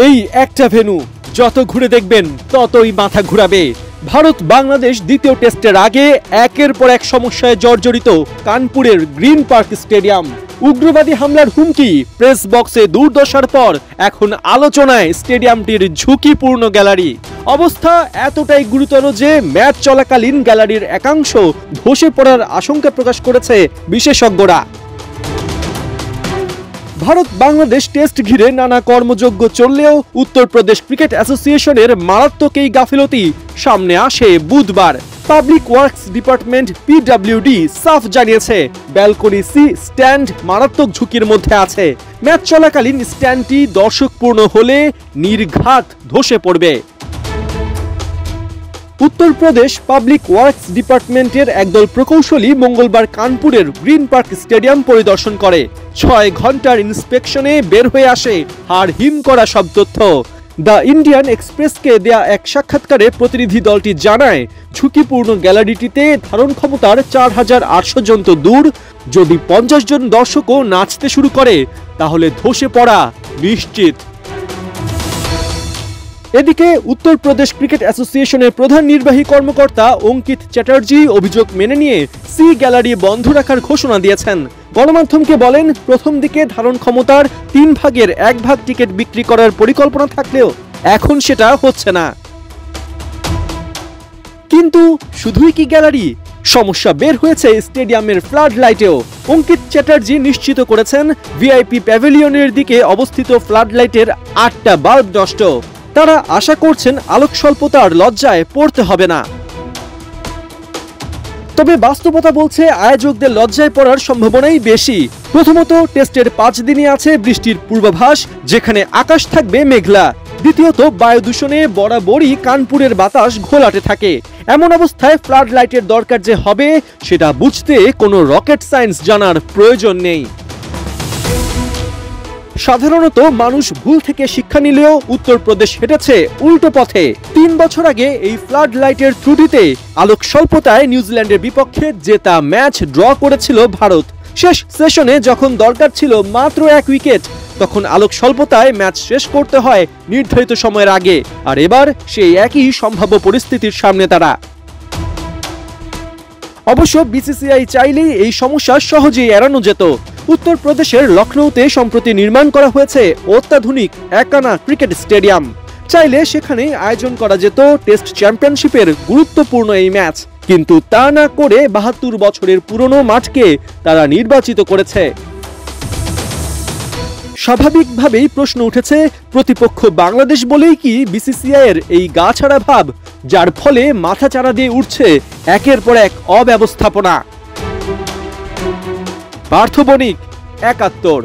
এই একটা ভেন্যু যত ঘুরে দেখবেন ততই মাথা ঘুরাবে। ভারত বাংলাদেশ দ্বিতীয় টেস্টের আগে একের পর এক সমস্যায় জর্জরিত কানপুরের গ্রিন পার্ক স্টেডিয়াম। উগ্রবাদী হামলার হুমকি, প্রেস বক্সে দুর্দশার পর এখন আলোচনায় স্টেডিয়ামটির ঝুঁকিপূর্ণ গ্যালারি। অবস্থা এতটাই গুরুতর যে ম্যাচ চলাকালীন গ্যালারির একাংশ ধসে পড়ার আশঙ্কা প্রকাশ করেছে বিশেষজ্ঞরা। ভারত বাংলাদেশ টেস্ট ঘিরে নানা কর্মযজ্ঞ চললেও উত্তরপ্রদেশ ক্রিকেট অ্যাসোসিয়েশনের মারাত্মক এই গাফিলতি সামনে আসে বুধবার। পাবলিক ওয়ার্কস ডিপার্টমেন্ট পিডব্লিউডি সাফ জানিয়েছে, ব্যালকনি সি স্ট্যান্ড মারাত্মক ঝুঁকির মধ্যে আছে। ম্যাচ চলাকালীন স্ট্যান্ডটি দর্শকপূর্ণ হলে নির্ঘাত ধসে পড়বে। উত্তরপ্রদেশ পাবলিক ওয়ার্কস ডিপার্টমেন্টের একদল প্রকৌশলী মঙ্গলবার কানপুরের গ্রিন পার্ক স্টেডিয়াম পরিদর্শন করে। 6 ঘন্টার ইন্সপেকশনে বের হয়ে আসে হাড় হিম করা সব তথ্য। দ্য ইন্ডিয়ান এক্সপ্রেসকে দেয়া এক সাক্ষাৎকারে প্রতিনিধি দলটি জানায়, ঝুঁকিপূর্ণ গ্যালারিটিতে ধারণ ক্ষমতার 4800 জন তো দূর, যদি 50 জন দর্শকও নাচতে শুরু করে তাহলে ধসে পড়া নিশ্চিত। এদিকে উত্তরপ্রদেশ ক্রিকেট অ্যাসোসিয়েশনের প্রধান নির্বাহী কর্মকর্তা অঙ্কিত চ্যাটার্জি অভিযোগ মেনে নিয়ে সি গ্যালারি বন্ধ রাখার ঘোষণা দিয়েছেন। গণমাধ্যমকে বলেন, প্রথম দিকে ধারণ ক্ষমতার 3 ভাগের 1 ভাগ টিকিট বিক্রি করার পরিকল্পনা থাকলেও এখন সেটা হচ্ছে না। কিন্তু শুধুই কি গ্যালারি? সমস্যা বের হয়েছে স্টেডিয়ামের ফ্লাড লাইটেও। অঙ্কিত চ্যাটার্জি নিশ্চিত করেছেন, ভিআইপি প্যাভিলিয়নের দিকে অবস্থিত ফ্লাড লাইটের 8টা বাল্ব নষ্ট। তারা আশা করছেন আলোক স্বল্পতার লজ্জায় পড়তে হবে না। তবে বাস্তবতা বলছে আয়োজকদের লজ্জায় পড়ার সম্ভাবনাই বেশি। প্রথমত, টেস্টের 5 দিনই আছে বৃষ্টির পূর্বাভাস, যেখানে আকাশ থাকবে মেঘলা। দ্বিতীয়ত, বায়ু দূষণে বরাবরই কানপুরের বাতাস ঘোলাটে থাকে। এমন অবস্থায় ফ্লাড লাইটের দরকার যে হবে সেটা বুঝতে কোনো রকেট সায়েন্স জানার প্রয়োজন নেই। সাধারণত মানুষ ভুল থেকে শিক্ষা নিলেও উত্তরপ্রদেশ হেঁটেছে উল্টো পথে। 3 বছর আগে এই ফ্লাড লাইটের ত্রুটিতে আলোক স্বল্পতায় নিউজিল্যান্ডের বিপক্ষে জেতা ম্যাচ ড্র করেছিল ভারত। শেষ সেশনে যখন দরকার ছিল মাত্র 1 উইকেট, তখন আলোক স্বল্পতায় ম্যাচ শেষ করতে হয় নির্ধারিত সময়ের আগে। আর এবার সেই একই সম্ভাব্য পরিস্থিতির সামনে তারা। অবশ্য বিসিসিআই চাইলেই এই সমস্যা সহজেই এড়ানো যেত। উত্তরপ্রদেশের লখনৌতে সম্প্রতি নির্মাণ করা হয়েছে অত্যাধুনিক একানা ক্রিকেট স্টেডিয়াম। চাইলে সেখানে আয়োজন করা যেত টেস্ট চ্যাম্পিয়নশিপের গুরুত্বপূর্ণ এই ম্যাচ, কিন্তু তা না করে 72 বছরের পুরনো মাঠকে তারা নির্বাচিত করেছে। স্বাভাবিকভাবেই প্রশ্ন উঠেছে, প্রতিপক্ষ বাংলাদেশ বলেই কি বিসিসিআই এর এই গা ছাড়া ভাব, যার ফলে মাথা চাড়া দিয়ে উঠছে একের পর এক অব্যবস্থাপনা। পার্থ বণিক, 71।